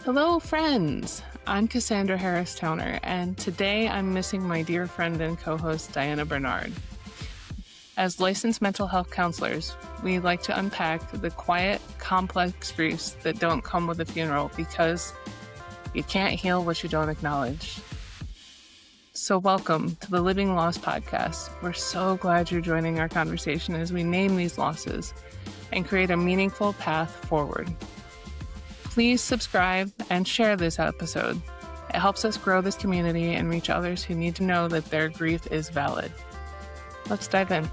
Hello, friends. I'm Cassandra Harris Towner, and today I'm missing my dear friend and co host, Diana Bernard. As licensed mental health counselors, we like to unpack the quiet, complex griefs that don't come with a funeral because you can't heal what you don't acknowledge. So, welcome to the Living Loss Podcast. We're so glad you're joining our conversation as we name these losses and create a meaningful path forward. Please subscribe and share this episode. It helps us grow this community and reach others who need to know that their grief is valid. Let's dive in.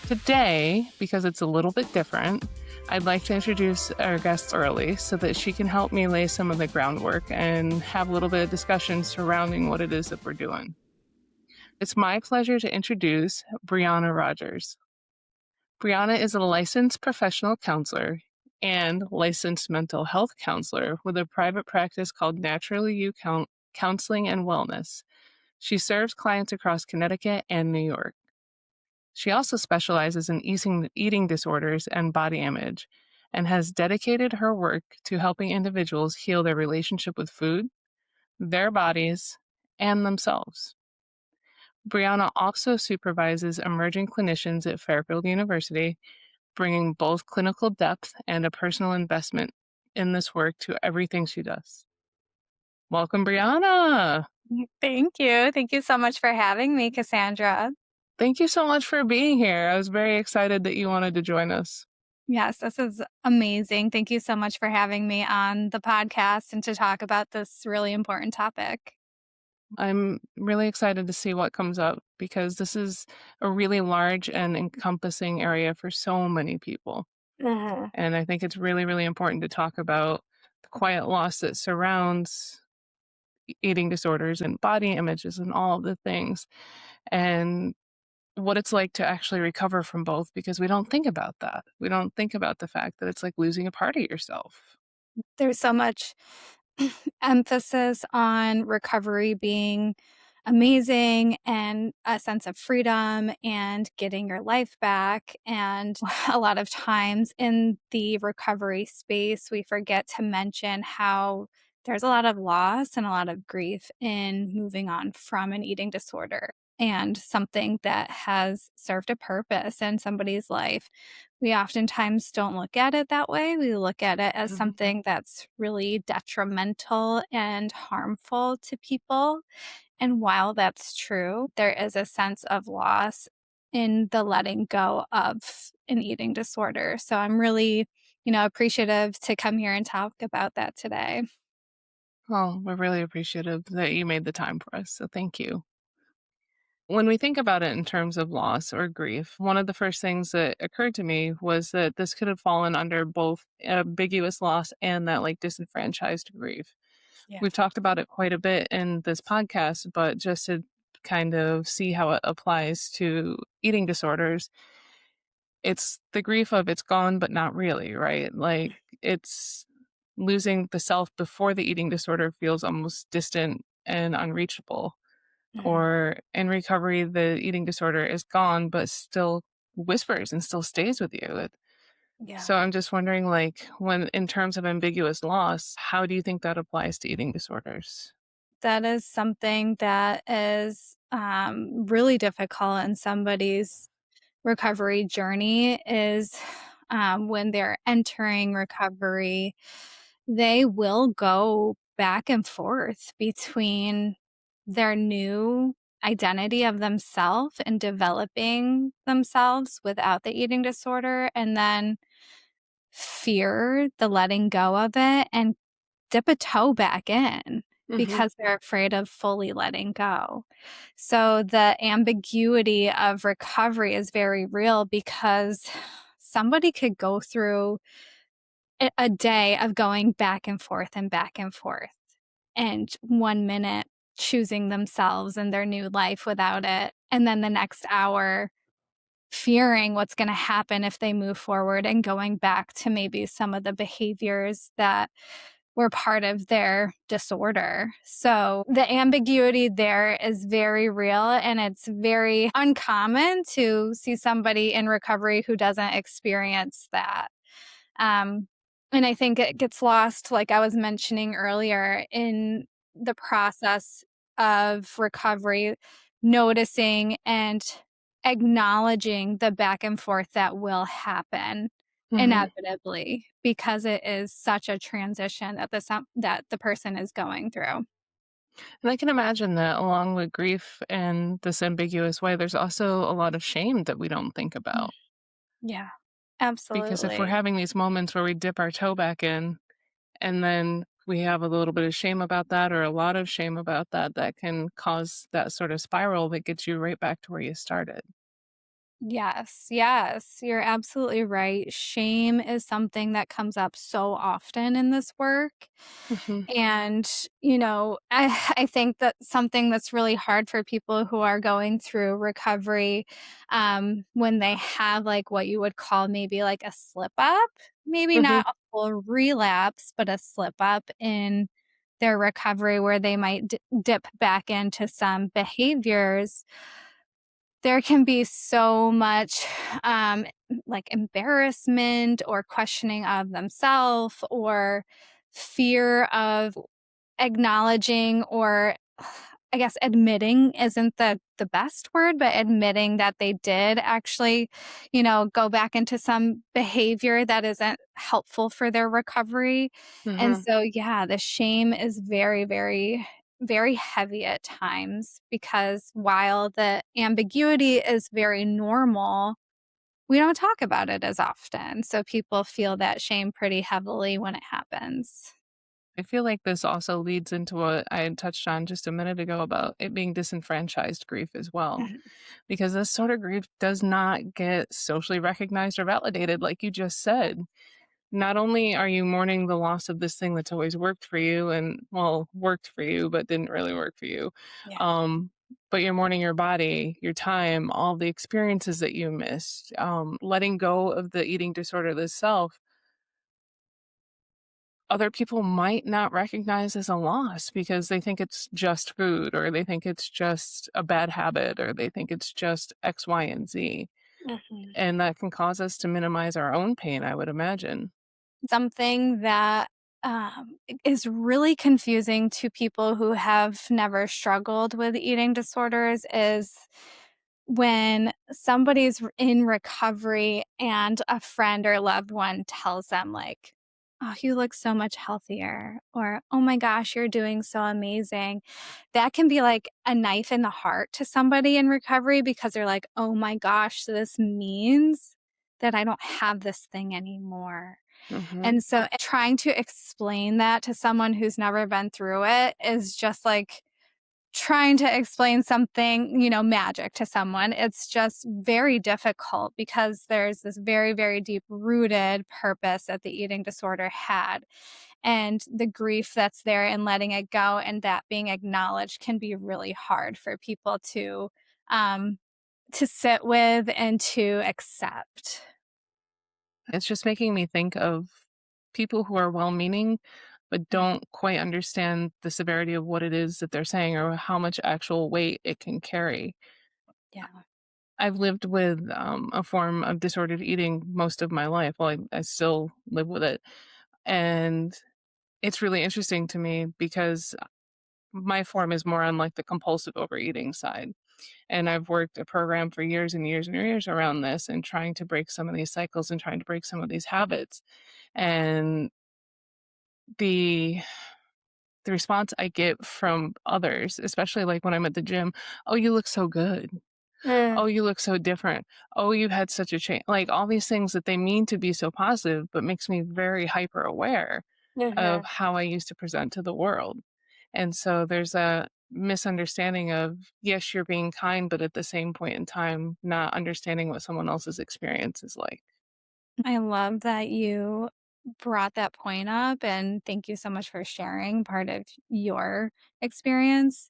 Today, because it's a little bit different, I'd like to introduce our guest early so that she can help me lay some of the groundwork and have a little bit of discussion surrounding what it is that we're doing. It's my pleasure to introduce Briana Rogers. Briana is a licensed professional counselor and licensed mental health counselor with a private practice called Naturally You Counseling and Wellness. She serves clients across Connecticut and New York. She also specializes in eating disorders and body image and has dedicated her work to helping individuals heal their relationship with food, their bodies, and themselves. Briana also supervises emerging clinicians at Fairfield University, bringing both clinical depth and a personal investment in this work to everything she does. Welcome, Briana. Thank you. Thank you so much for having me, Cassandra. Thank you so much for being here. I was very excited that you wanted to join us. Yes, this is amazing. Thank you so much for having me on the podcast and to talk about this really important topic. I'm really excited to see what comes up because this is a really large and encompassing area for so many people. And I think it's really, really important to talk about the quiet loss that surrounds eating disorders and body images and all of the things, and what it's like to actually recover from both, because we don't think about that. We don't think about the fact that it's like losing a part of yourself. There's so much emphasis on recovery being amazing and a sense of freedom and getting your life back. And a lot of times in the recovery space, we forget to mention how there's a lot of loss and a lot of grief in moving on from an eating disorder and something that has served a purpose in somebody's life. We oftentimes don't look at it that way. We look at it as something that's really detrimental and harmful to people. And while that's true, there is a sense of loss in the letting go of an eating disorder. So I'm really, appreciative to come here and talk about that today. Well, we're really appreciative that you made the time for us. So thank you. When we think about it in terms of loss or grief, one of the first things that occurred to me was that this could have fallen under both ambiguous loss and that like disenfranchised grief. Yeah. We've talked about it quite a bit in this podcast, but just to kind of see how it applies to eating disorders, it's the grief of it's gone, but not really, right? Like it's losing the self before the eating disorder feels almost distant and unreachable. Mhm. Or in recovery, the eating disorder is gone, but still whispers and still stays with you. Yeah. So I'm just wondering, like, when in terms of ambiguous loss, how do you think that applies to eating disorders? That is something that is really difficult in somebody's recovery journey is when they're entering recovery, they will go back and forth between their new identity of themselves and developing themselves without the eating disorder, and then fear the letting go of it and dip a toe back in Mm-hmm. because they're afraid of fully letting go. So the ambiguity of recovery is very real because somebody could go through a day of going back and forth and back and forth, and 1 minute choosing themselves and their new life without it, and then the next hour fearing what's going to happen if they move forward and going back to maybe some of the behaviors that were part of their disorder. So the ambiguity there is very real, and it's very uncommon to see somebody in recovery who doesn't experience that. Um, And I think it gets lost, like I was mentioning earlier, in the process of recovery, noticing and acknowledging the back and forth that will happen Mhm. inevitably because it is such a transition that the person is going through. And I can imagine that along with grief and this ambiguous way, there's also a lot of shame that we don't think Mm. about. Yeah, Because if we're absolutely. having these moments where we dip our toe back in and then we have a little bit of shame about that or a lot of shame about that, that can cause that sort of spiral that gets you right back to where you started. Yes, yes, you're absolutely right. Shame is something that comes up so often in this work. Mhm. And, I think that something that's really hard for people who are going through recovery, when they have like what you would call maybe like a slip up, maybe Mhm. not a full relapse, but a slip up in their recovery where they might dip back into some behaviors. There can be so much, like, embarrassment or questioning of themselves or fear of acknowledging or I guess admitting isn't the best word, but admitting that they did actually, go back into some behavior that isn't helpful for their recovery. And Mhm. so, yeah, the shame is very, very, very heavy at times because while the ambiguity is very normal, we don't talk about it as often. So people feel that shame pretty heavily when it happens. I feel like this also leads into what I had touched on just a minute ago about it being disenfranchised grief as well. Mhm. Because this sort of grief does not get socially recognized or validated, like you just said. Not only are you mourning the loss of this thing that's always worked for you and, well, worked for you, but didn't really work for you, Yeah. um, but you're mourning your body, your time, all the experiences that you missed, letting go of the eating disorder itself. Other people might not recognize as a loss because they think it's just food or they think it's just a bad habit or they think it's just X, Y, and Z. Mhm. And that can cause us to minimize our own pain, I would imagine. Something that, is really confusing to people who have never struggled with eating disorders is when somebody's in recovery and a friend or loved one tells them like, "Oh, you look so much healthier," or, "Oh my gosh, you're doing so amazing." That can be like a knife in the heart to somebody in recovery because they're like, "Oh my gosh, so this means that I don't have this thing anymore." Mhm. And so trying to explain that to someone who's never been through it is just like trying to explain something, magic to someone. It's just very difficult because there's this very, very deep rooted purpose that the eating disorder had. And the grief that's there and letting it go and that being acknowledged can be really hard for people um, to sit with and to accept. It's just making me think of people who are well-meaning, but Mm, don't quite understand the severity of what it is that they're saying or how much actual weight it can carry. yeah. I've lived with a form of disordered eating most of my life. Well, I still live with it. And it's really interesting to me because my form is more on like the compulsive overeating side. And I've worked a program for years and years and years around this and trying to break some of these cycles and trying to break some of these habits. And the the response I get from others, especially like when I'm at the gym, "Oh, you look so good. Mm, Oh, you look so different. Oh, you had such a change." Like all these things that they mean to be so positive, but makes me very hyper aware of mhm. how I used to present to the world. And so there's a misunderstanding of, yes, you're being kind, but at the same point in time, not understanding what someone else's experience is like. I love that you brought that point up, and thank you so much for sharing part of your experience.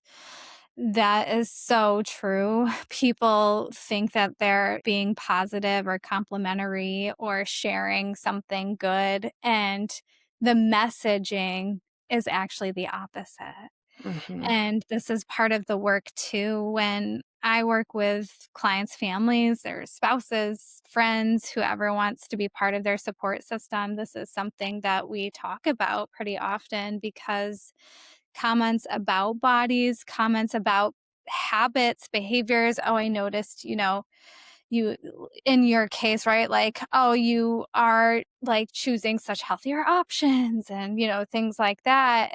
That is so true. People think that they're being positive or complimentary or sharing something good, and the messaging is actually the opposite. Mhm. And this is part of the work too when I work with clients' families, their spouses, friends, whoever wants to be part of their support system. This is something that we talk about pretty often because comments about bodies, comments about habits, behaviors. Oh, I noticed, you in your case, right? Like, oh, you are like choosing such healthier options and, things like that.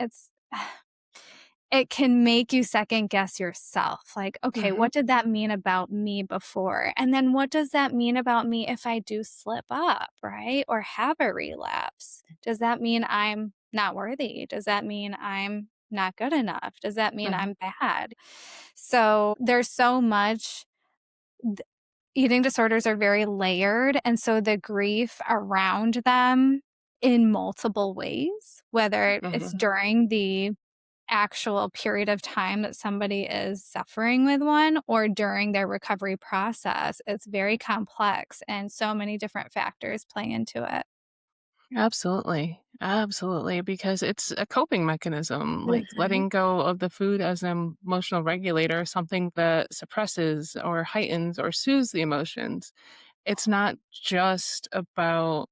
It can make you second guess yourself. Like, okay, Mhm. what did that mean about me before? And then what does that mean about me if I do slip up, right? Or have a relapse? Does that mean I'm not worthy? Does that mean I'm not good enough? Does that mean Mhm. I'm bad? So there's so much. th- Eating disorders are very layered. And so the grief around them in multiple ways, whether it's Mhm. during the actual period of time that somebody is suffering with one or during their recovery process. It's very complex and so many different factors play into it. Absolutely. Absolutely, because it's a coping mechanism, like Mhm. letting go of the food as an emotional regulator, something that suppresses or heightens or soothes the emotions. It's not just about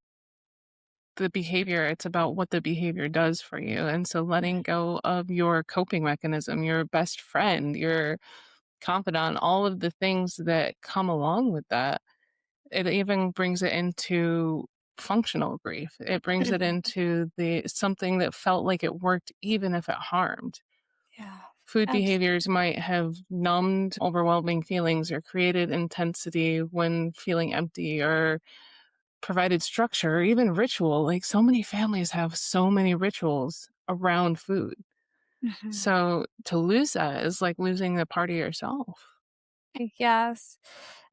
the behavior, it's about what the behavior does for you. And so letting go of your coping mechanism, your best friend, your confidant, all of the things that come along with that. It even brings it into functional grief. It brings it Mhm. into the something that felt like it worked even if it harmed. Yeah. Food Abs behaviors might have numbed overwhelming feelings or created intensity when feeling empty or provided structure or even ritual. Like so many families have so many rituals around food. Mhm. So to lose that is like losing a part of yourself. Yes.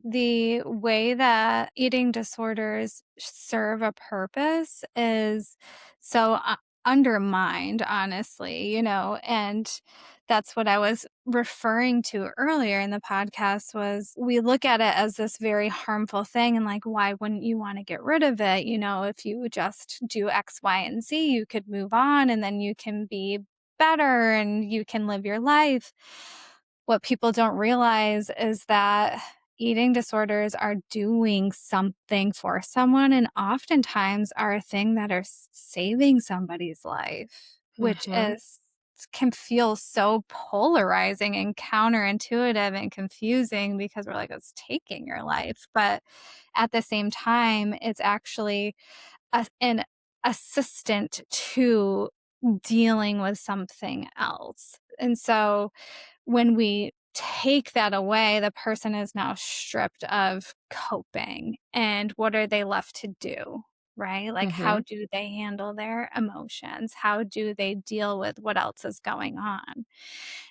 The way that eating disorders serve a purpose is so undermined, honestly, and that's what I was referring to earlier in the podcast was we look at it as this very harmful thing and like, why wouldn't you want to get rid of it? If you just do X, Y, and Z, you could move on and then you can be better and you can live your life. What people don't realize is that eating disorders are doing something for someone and oftentimes are a thing that are saving somebody's life, which Hmm. is can feel so polarizing and counterintuitive and confusing because we're like, it's taking your life. But at the same time, it's actually an assistant to dealing with something else. And so when we take that away, the person is now stripped of coping. And what are they left to do? Right? Like, how Hmm. do they handle their emotions? How do they deal with what else is going on?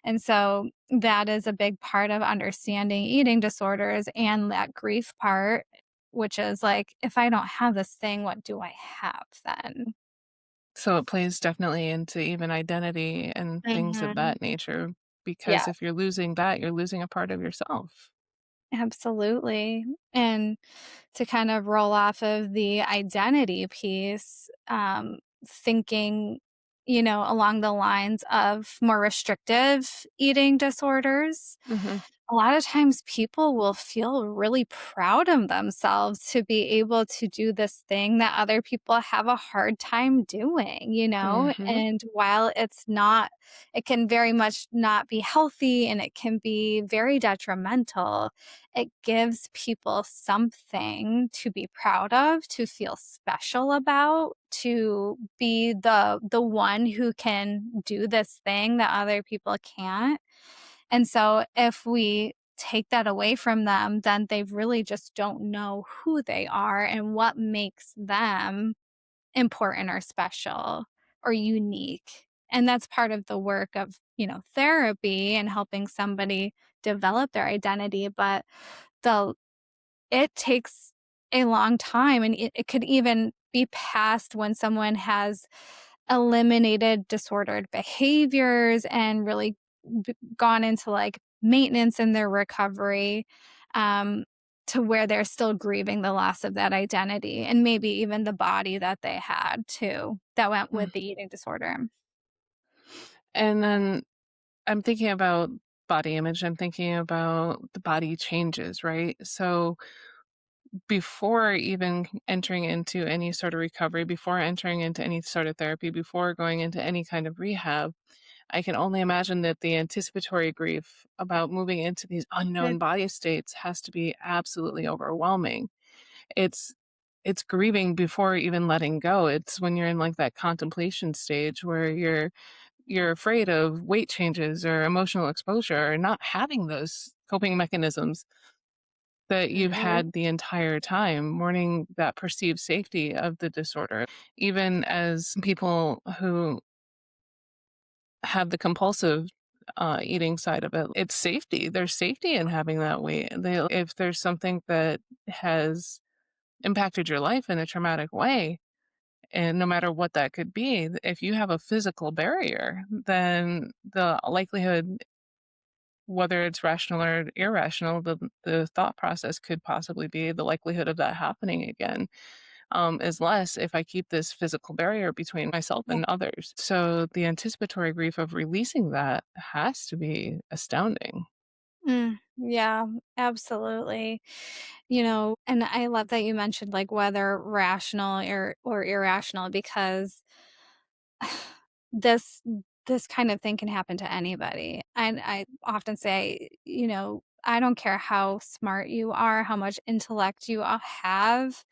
And so that is a big part of understanding eating disorders and that grief part, which is like, if I don't have this thing, what do I have then? So it plays definitely into even identity and things of Mhm. that nature, Yeah. because if you're losing that, you're losing a part of yourself. Absolutely. And to kind of roll off of the identity piece, thinking, along the lines of more restrictive eating disorders, Mhm. a lot of times people will feel really proud of themselves to be able to do this thing that other people have a hard time doing, Mhm. And while it can very much not be healthy and it can be very detrimental, it gives people something to be proud of, to feel special about, to be the one who can do this thing that other people can't. And so if we take that away from them, then they really just don't know who they are and what makes them important or special or unique. And that's part of the work of, therapy and helping somebody develop their identity. But the it takes a long time, and it could even be past when someone has eliminated disordered behaviors and really gone into, like, maintenance in their recovery, um, to where they're still grieving the loss of that identity and maybe even the body that they had too, that went Mm. with the eating disorder. And then I'm thinking about body image, I'm thinking about the body changes, right? So before even entering into any sort of recovery, before entering into any sort of therapy, before going into any kind of rehab, I can only imagine that the anticipatory grief about moving into these unknown body states has to be absolutely overwhelming. It's it's grieving before even letting go. It's when you're in like that contemplation stage where you're afraid of weight changes or emotional exposure or not having those coping mechanisms that you've Mhm. had the entire time, mourning that perceived safety of the disorder. Even as people who have the compulsive eating side of it, it's safety. There's safety in having that weight. If there's something that has impacted your life in a traumatic way, and no matter what that could be, if you have a physical barrier, then the likelihood, whether it's rational or irrational, the thought process could possibly be the likelihood of that happening again is less if I keep this physical barrier between myself Yeah. and others. So the anticipatory grief of releasing that has to be astounding. Yeah, absolutely. And I love that you mentioned like whether rational or irrational because this this kind of thing can happen to anybody. And I often say, I don't care how smart you are, how much intellect you have,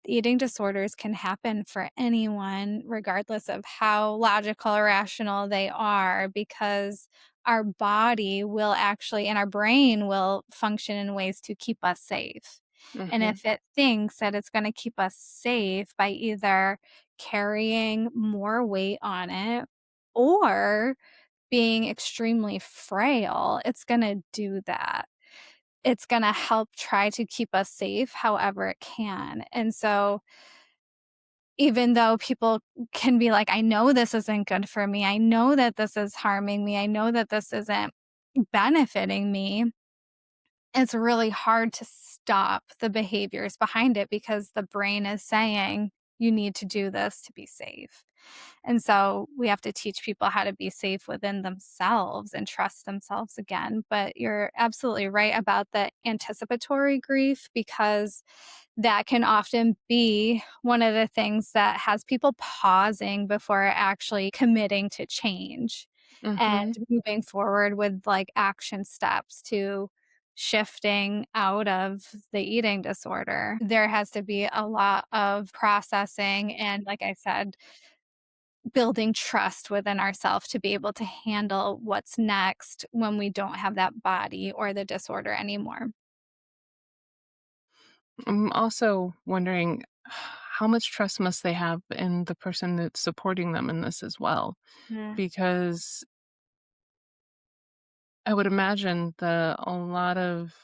eating disorders can happen for anyone, regardless of how logical or rational they are, because our body will actually and our brain will function in ways to keep us safe. And Hmm. if it thinks that it's going to keep us safe by either carrying more weight on it or being extremely frail, it's going to do that. It's going to help try to keep us safe however it can. And so, even though people can be like, I know this isn't good for me, I know that this is harming me, I know that this isn't benefiting me, it's really hard to stop the behaviors behind it because the brain is saying, you need to do this to be safe. And so we have to teach people how to be safe within themselves and trust themselves again. But you're absolutely right about the anticipatory grief because that can often be one of the things that has people pausing before actually committing to change and Hmm. moving forward with like action steps to shifting out of the eating disorder. There has to be a lot of processing and, like I said, building trust within ourselves to be able to handle what's next when we don't have that body or the disorder anymore. I'm also wondering how much trust must they have in the person that's supporting them in this as well? Mm, Because I would imagine a lot of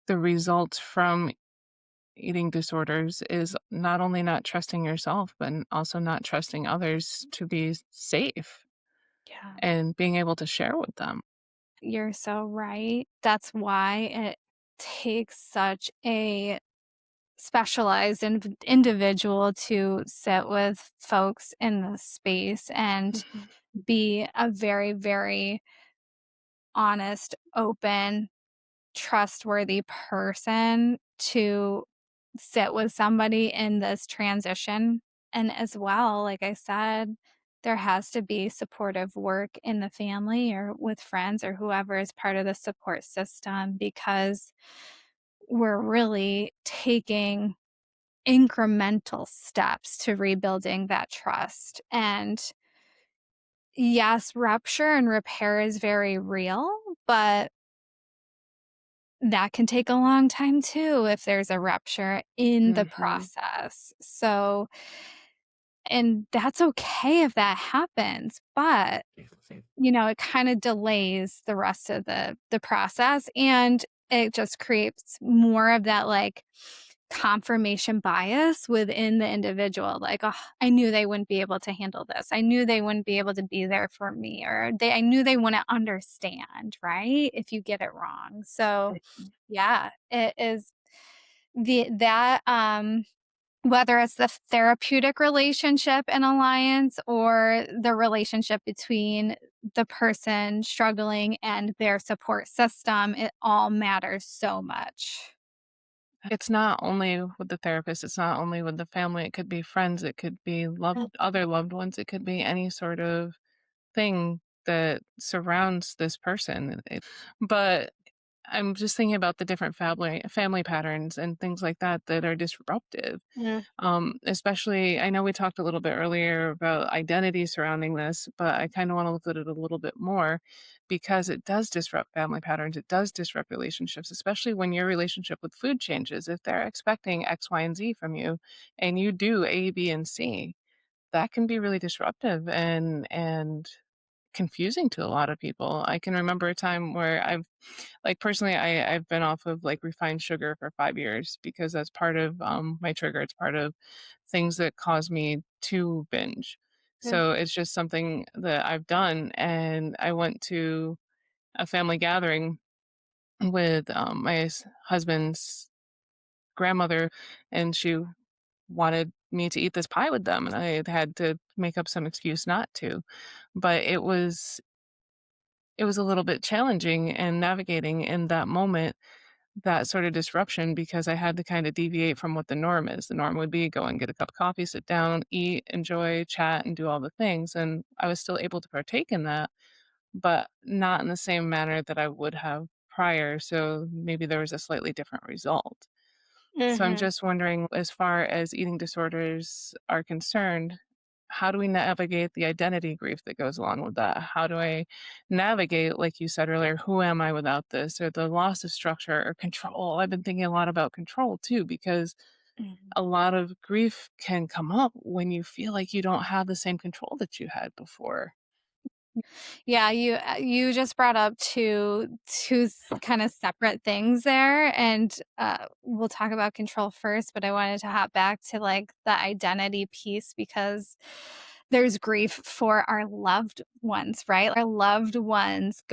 the results from eating disorders is not only not trusting yourself, but also not trusting others to be safe yeah. and being able to share with them. You're so right. That's why it takes such a specialized individual to sit with folks in this space and Mhm. be a very, very honest, open, trustworthy person to sit with somebody in this transition. And as well, like I said, there has to be supportive work in the family or with friends or whoever is part of the support system because we're really taking incremental steps to rebuilding that trust. And yes, rupture and repair is very real, but that can take a long time too if there's a rupture in the Mhm. process. So, and that's okay if that happens, but it kind of delays the rest of the process and it just creates more of that like confirmation bias within the individual like, oh, I knew they wouldn't be able to handle this, I knew they wouldn't be able to be there for me, or I knew they wouldn't understand, right, if you get it wrong. So yeah, it is that whether it's the therapeutic relationship and alliance or the relationship between the person struggling and their support system, it all matters so much. It's not only with the therapist, it's not only with the family, it could be friends, it could be other loved ones, it could be any sort of thing that surrounds this person. But I'm just thinking about the different family patterns and things like that that are disruptive. Mm, Especially, I know we talked a little bit earlier about identity surrounding this, but I kind of want to look at it a little bit more because it does disrupt family patterns. It does disrupt relationships, especially when your relationship with food changes. If they're expecting X, Y, and Z from you, and you do A, B, and C, that can be really disruptive and confusing to a lot of people. I can remember a time where personally, I've been off of, like, refined sugar for 5 years because that's part of, my trigger. It's part of things that cause me to binge. mm, So, it's just something that I've done, and I went to a family gathering with, my husband's grandmother, and she wanted me to eat this pie with them, and I had to make up some excuse not to. But it was a little bit challenging and navigating in that moment, that sort of disruption, because I had to kind of deviate from what the norm is. The norm would be go and get a cup of coffee, sit down, eat, enjoy, chat, and do all the things. And I was still able to partake in that, but not in the same manner that I would have prior. So maybe there was a slightly different result. So I'm mhm. just wondering, as far as eating disorders are concerned, how do we navigate the identity grief that goes along with that? How do I navigate, like you said earlier, who am I without this, or the loss of structure or control? I've been thinking a lot about control too, because Mhm. a lot of grief can come up when you feel like you don't have the same control that you had before. Yeah, you just brought up two kind of separate things there, and we'll talk about control first. But I wanted to hop back to like the identity piece because there's grief for our loved ones, right? Our loved ones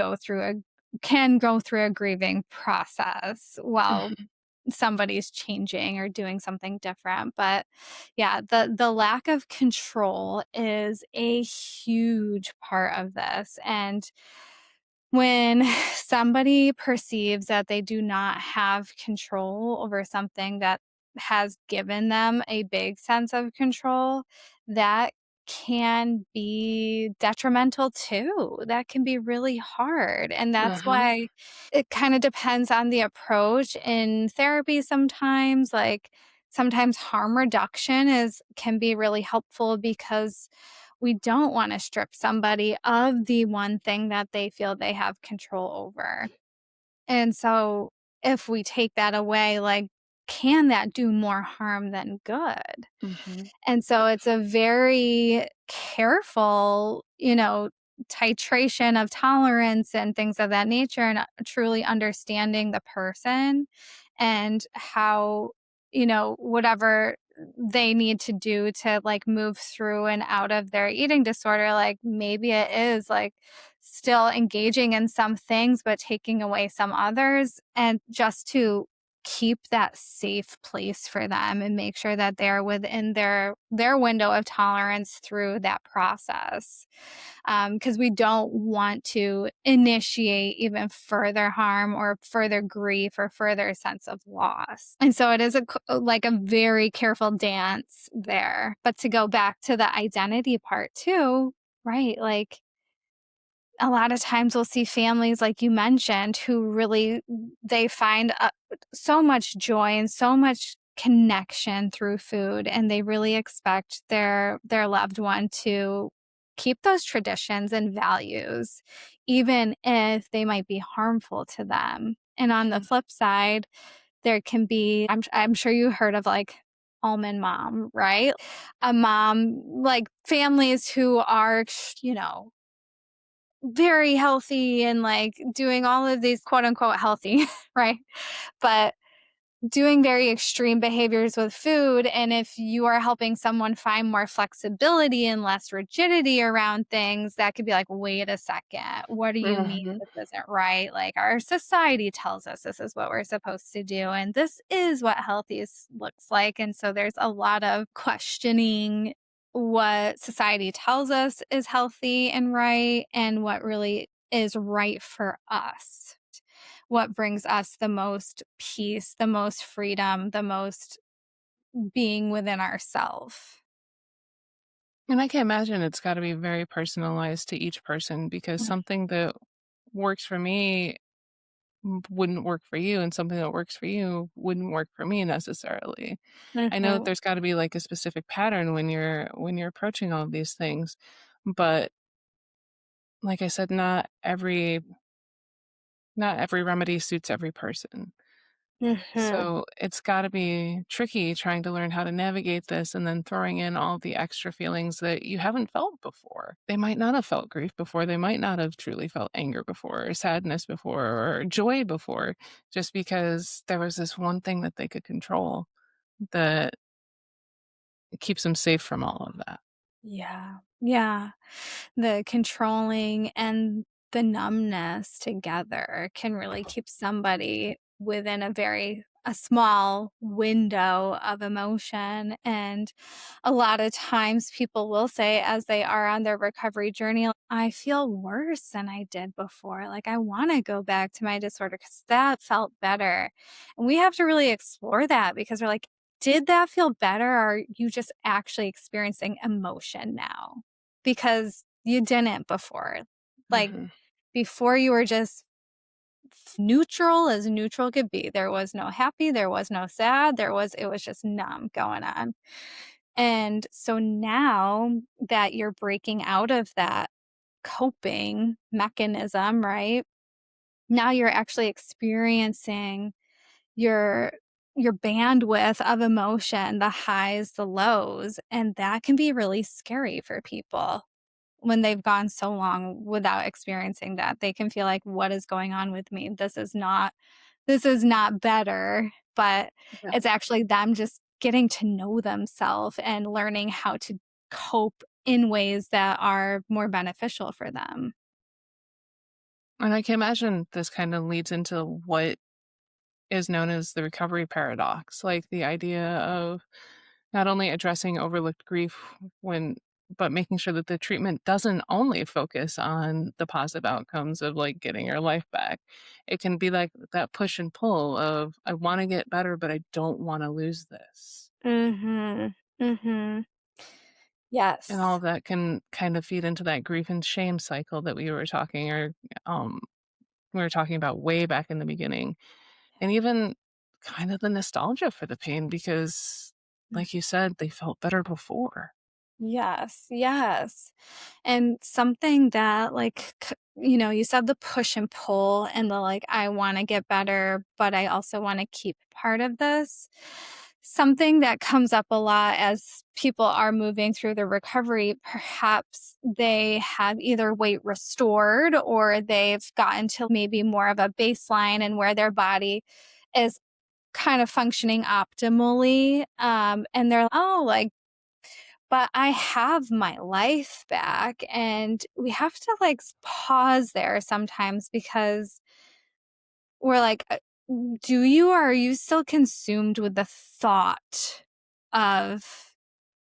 can go through a grieving process while Mhm. somebody's changing or doing something different. But yeah, the lack of control is a huge part of this. And when somebody perceives that they do not have control over something that has given them a big sense of control, that can be detrimental too. That can be really hard. And that's Uh-huh. why it kind of depends on the approach in therapy sometimes. Like sometimes harm reduction is can be really helpful because we don't want to strip somebody of the one thing that they feel they have control over. And so if we take that away, like, can that do more harm than good? Mhm. And so it's a very careful, titration of tolerance and things of that nature, and truly understanding the person and how, whatever they need to do to like move through and out of their eating disorder, like maybe it is like still engaging in some things, but taking away some others, and just to keep that safe place for them and make sure that they're within their window of tolerance through that process, because we don't want to initiate even further harm or further grief or further sense of loss. And so it is like a very careful dance there. But to go back to the identity part too, right? Like a lot of times we'll see families like you mentioned who really they find so much joy and so much connection through food, and they really expect their loved one to keep those traditions and values even if they might be harmful to them. And on the Mhm. flip side, there can be I'm sure you heard of like almond mom, right? A mom, like families who are, very healthy and like doing all of these quote unquote healthy, right? But doing very extreme behaviors with food. And if you are helping someone find more flexibility and less rigidity around things, that could be like, wait a second, what do you mean Mhm. this isn't right? Like our society tells us this is what we're supposed to do. And this is what looks like. And so there's a lot of questioning what society tells us is healthy and right and what really is right for us. What brings us the most peace, the most freedom, the most being within ourself. And I can imagine it's gotta be very personalized to each person because something that works for me wouldn't work for you, and something that works for you wouldn't work for me necessarily. I know that Mhm. there's gotta be, like, a specific pattern when you're approaching all of these things, but like I said, not every remedy suits every person. Mhm. So, it's gotta be tricky trying to learn how to navigate this and then throwing in all the extra feelings that you haven't felt before. They might not have felt grief before, they might not have truly felt anger before, or sadness before, or joy before, just because there was this one thing that they could control that keeps them safe from all of that. Yeah. Yeah. The controlling and the numbness together can really keep somebody within a small window of emotion. And a lot of times people will say as they are on their recovery journey, I feel worse than I did before. Like I want to go back to my disorder because that felt better. And we have to really explore that because we're like, did that feel better? Or are you just actually experiencing emotion now? Because you didn't before. Like, Mhm. before you were just neutral as neutral could be. There was no happy, there was no sad, it was just numb going on. And so now that you're breaking out of that coping mechanism, right? Now you're actually experiencing your your bandwidth of emotion, the highs, the lows, and that can be really scary for people. When they've gone so long without experiencing that, they can feel like, "What is going on with me? This is not better," but Yeah. it's actually them just getting to know themselves and learning how to cope in ways that are more beneficial for them. And I can imagine this kind of leads into what is known as the recovery paradox, like the idea of not only addressing overlooked grief when but making sure that the treatment doesn't only focus on the positive outcomes of like getting your life back. It can be like that push and pull of I want to get better, but I don't want to lose this. Mhm. Mhm. And all Yes. of that can kind of feed into that grief and shame cycle that um we were talking about way back in the beginning. And even kind of the nostalgia for the pain because, like you said, they felt better before. Yes, yes. And something that you know, you said the push and pull and the like, I want to get better, but I also want to keep part of this. Something that comes up a lot as people are moving through the recovery, perhaps they have either weight restored or they've gotten to maybe more of a baseline and where their body is kind of functioning optimally. And they're, oh, like, but I have my life back, and we have to, pause there sometimes because we're like, do you or are you still consumed with the thought of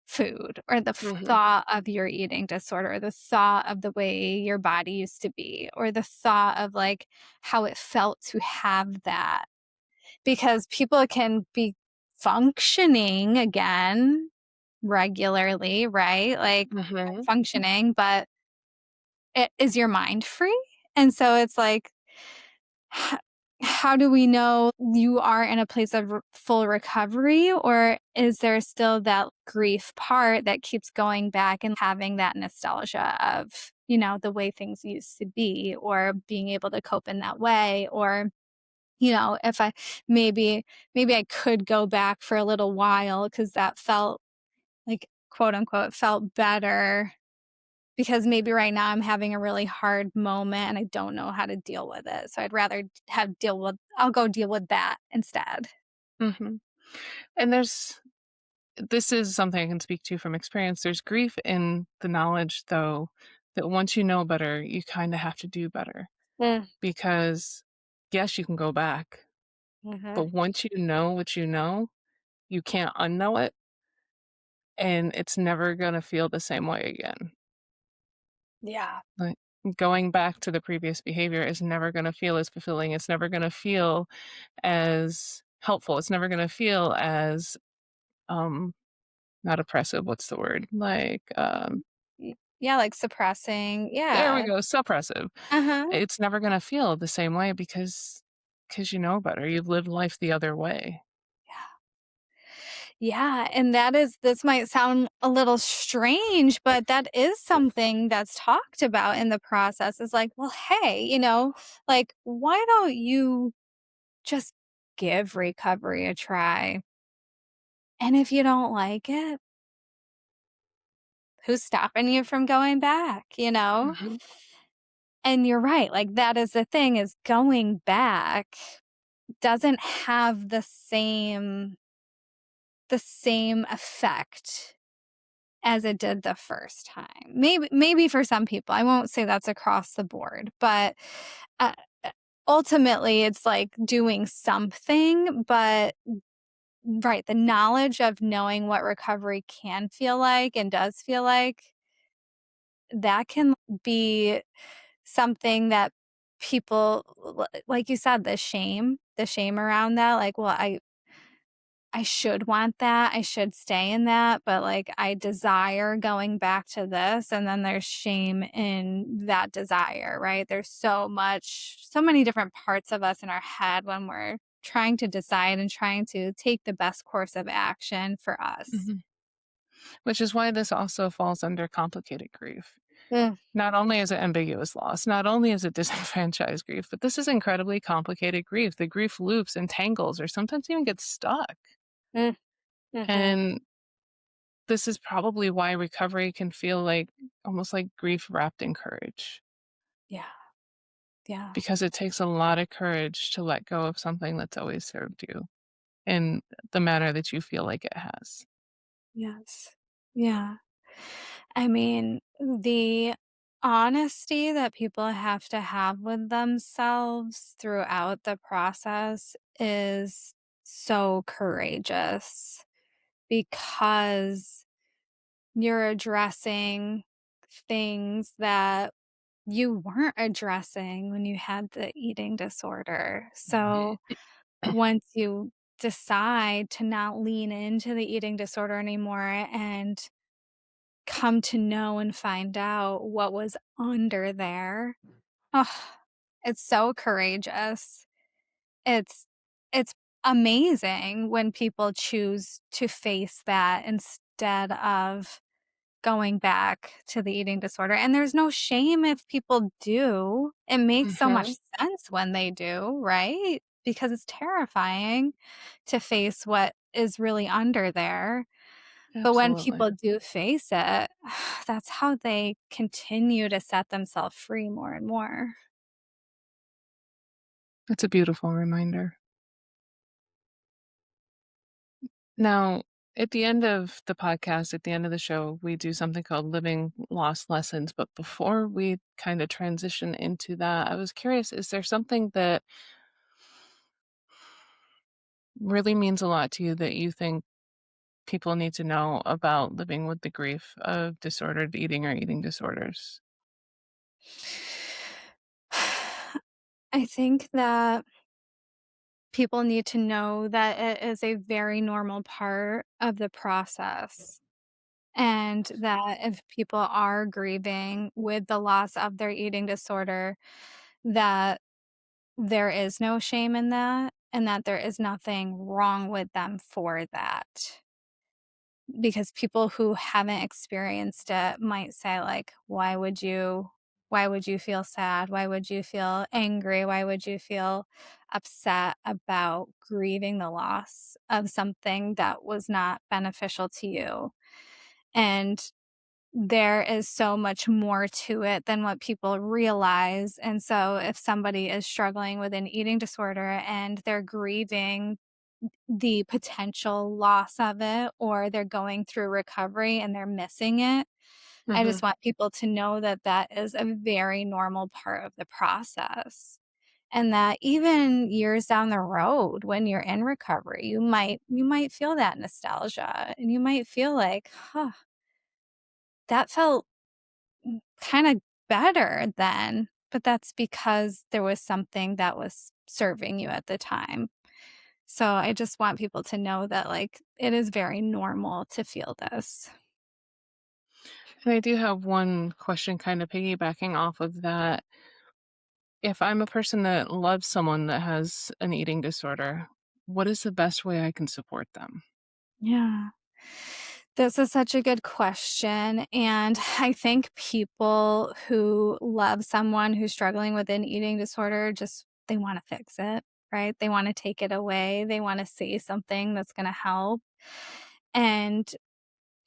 food or the Mhm, thought of your eating disorder, or the thought of the way your body used to be, or the thought of, like, how it felt to have that? Because people can be functioning again regularly, right? Like, mhm, functioning, but is your mind free? And so it's like, h how do we know you are in a place of full recovery, or is there still that grief part that keeps going back and having that nostalgia of, you know, the way things used to be, or being able to cope in that way, or, you know, if I maybe I could go back for a little while because that felt like, quote unquote, "felt better," because maybe right now I'm having a really hard moment and I don't know how to deal with it. So I'd rather have deal with I'll go deal with that instead. mhm. And this is something I can speak to from experience. There's grief in the knowledge, though, that once you know better, you kinda have to do better Mm, because, yes, you can go back, but mhm. once you know what you know, you can't unknow it, and it's never gonna feel the same way again. Yeah. Like, going back to the previous behavior is never gonna feel as fulfilling, it's never gonna feel as helpful, it's never gonna feel as, um, not oppressive, what's the word? Like, Yeah, like suppressing. there we Yeah. go, suppressive. Uh-huh. It's never gonna feel the same way because you know better, you've lived life the other way. Yeah. Yeah, and this might sound a little strange, but that is something that's talked about in the process is like, well, hey, like, why don't you just give recovery a try? And if you don't like it, who's stopping you from going back, you know? Mhm, And you're right, like, that is the thing is going back doesn't have the same effect as it did the first time. Maybe for some people, I won't say that's across the board, but, uh, uh, ultimately, it's like doing something, but right, the knowledge of knowing what recovery can feel like and does feel like, that can be something that people like you said, the shame around that, like, "Well, I should want that, I should stay in that, but, like, I desire going back to this," and then there's shame in that desire, right? There's so many different parts of us in our head when we're trying to decide and trying to take the best course of action for us. mhm. Which is why this also falls under complicated grief. Ugh, Not only is it ambiguous loss, not only is it disenfranchised grief, but this is incredibly complicated grief. The grief loops and tangles or sometimes even gets stuck. mm, mhm. And this is probably why recovery can feel like almost like grief wrapped in courage, Yeah, yeah, because it takes a lot of courage to let go of something that's always served you in the manner that you feel like it has. yes. Yeah. I mean, the honesty that people have to have with themselves throughout the process is so courageous because you're addressing things that you weren't addressing when you had the eating disorder. So once you decide to not lean into the eating disorder anymore and come to know and find out what was under there. Oh, it's so courageous. It's it's amazing when people choose to face that instead of going back to the eating disorder, and there's no shame if people do. It makes so much Mhm. sense when they do, right? Because it's terrifying to face what is really under there. But when Absolutely. people do face it, that's how they continue to set themselves free more and more. It's a beautiful reminder. Now, at the end of the podcast, at the end of the show, we do something called Living Lost Lessons. But before we kind of transition into that, I was curious, is there something that really means a lot to you that you think people need to know about living with the grief of disordered eating or eating disorders? I think that people need to know that it is a very normal part of the process, and that if people are grieving with the loss of their eating disorder, that there is no shame in that, and that there is nothing wrong with them for that. Because people who haven't experienced it might say like, why would you feel sad? Why would you feel angry? Why would you feel upset about grieving the loss of something that was not beneficial to you?" And there is so much more to it than what people realize. And so if somebody is struggling with an eating disorder and they're grieving the potential loss of it, or they're going through recovery and they're missing it, I Mhm. just want people to know that that is a very normal part of the process, And that even years down the road when you're in recovery, you might feel that nostalgia and you might feel like, "Huh, that felt kinda better then," but that's because there was something that was serving you at the time. So I just want people to know that, like, it is very normal to feel this. And I do have one question kind of piggybacking off of that. If I'm a person that loves someone that has an eating disorder, what is the best way I can support them? Yeah. This is such a good question, and I think people who love someone who's struggling with an eating disorder just they wanna fix it, right? They wanna take it away, they wanna say something that's gonna help, and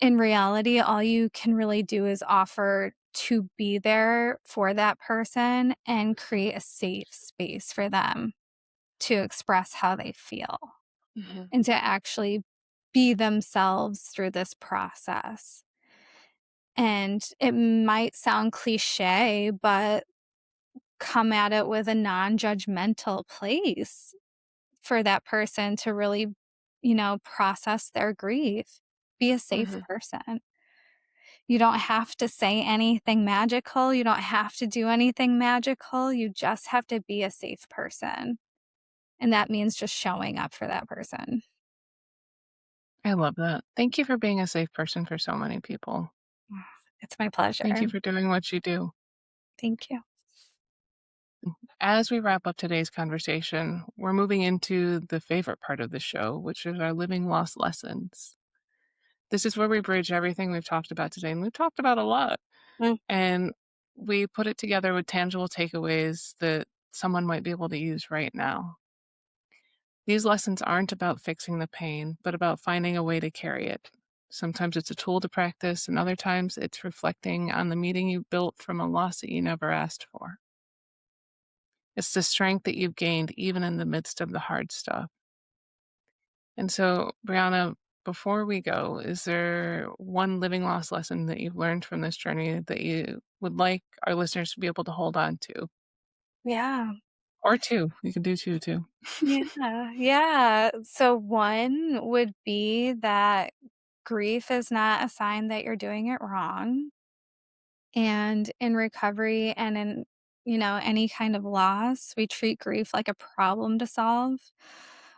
in reality, all you can really do is offer to be there for that person and create a safe space for them to express how they feel Mhm, and to actually be themselves through this process. And it might sound cliche, but come at it with a non-judgmental place for that person to really, process their grief. Be a safe mhm. person. You don't have to say anything magical, you don't have to do anything magical, you just have to be a safe person, and that means just showing up for that person. I love that. Thank you for being a safe person for so many people. It's my Thank pleasure. you for doing what you do. Thank you. As we wrap up today's conversation, we're moving into the favorite part of the show, which is our living lost lessons. This is where we bridge everything we've talked about today, and we've talked about a lot. Mm, And we put it together with tangible takeaways that someone might be able to use right now. These lessons aren't about fixing the pain, but about finding a way to carry it. Sometimes it's a tool to practice, and other times it's reflecting on the meaning you built from a loss that you never asked for. It's the strength that you've gained even in the midst of the hard stuff. And so, Brianna, before we go, is there one living loss lesson that you've learned from this journey that you would like our listeners to be able to hold on to? yeah. Or two. You can do two too. Yeah, yeah. So one would be that grief is not a sign that you're doing it wrong. And in recovery and in, any kind of loss, we treat grief like a problem to solve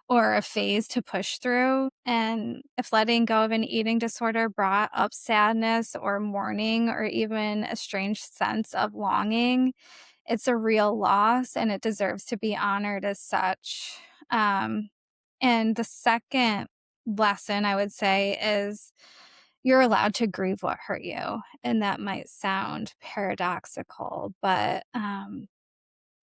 or a phase to push through. And if letting go of an eating disorder brought up sadness or mourning or even a strange sense of longing, it's a real loss and it deserves to be honored as such. Um, and the second lesson I would say is you're allowed to grieve what hurt you. And that might sound paradoxical, but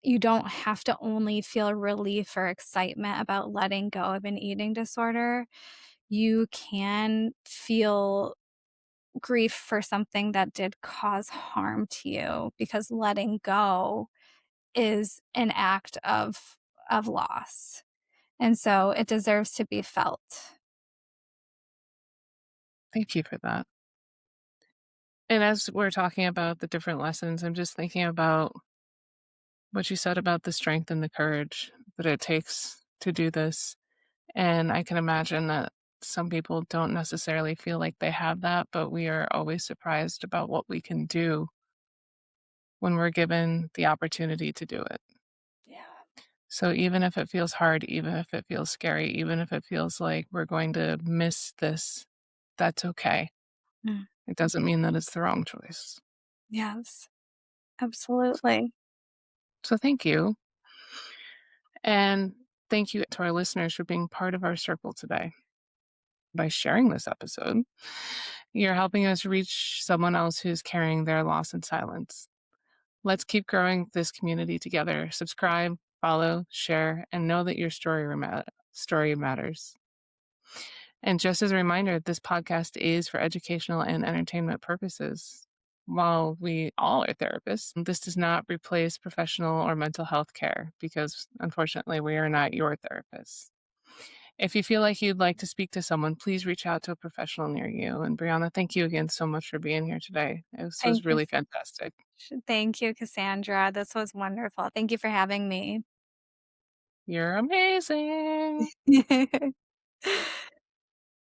you don't have to only feel relief or excitement about letting go of an eating disorder. You can feel grief for something that did cause harm to you because letting go is an act of loss. And so it deserves to be felt. Thank you for that. And as we're talking about the different lessons, I'm just thinking about what you said about the strength and the courage that it takes to do this. And I can imagine that some people don't necessarily feel like they have that, but we are always surprised about what we can do when we're given the opportunity to do it. Yeah. So even if it feels hard, even if it feels scary, even if it feels like we're going to miss this, that's okay. Mm. It doesn't mean that it's the wrong choice. Yes, absolutely. So thank you. And thank you to our listeners for being part of our circle today. By sharing this episode, you're helping us reach someone else who's carrying their loss in silence. Let's keep growing this community together. Subscribe, follow, share, and know that your story matters. And just as a reminder, this podcast is for educational and entertainment purposes. While we all are therapists, this does not replace professional or mental health care because unfortunately we are not your therapists. If you feel like you'd like to speak to someone, please reach out to a professional near you. And Brianna, thank you again so much for being here today. This was Thank you. really fantastic. Thank you, Cassandra. This was wonderful. Thank you for having me. You're amazing.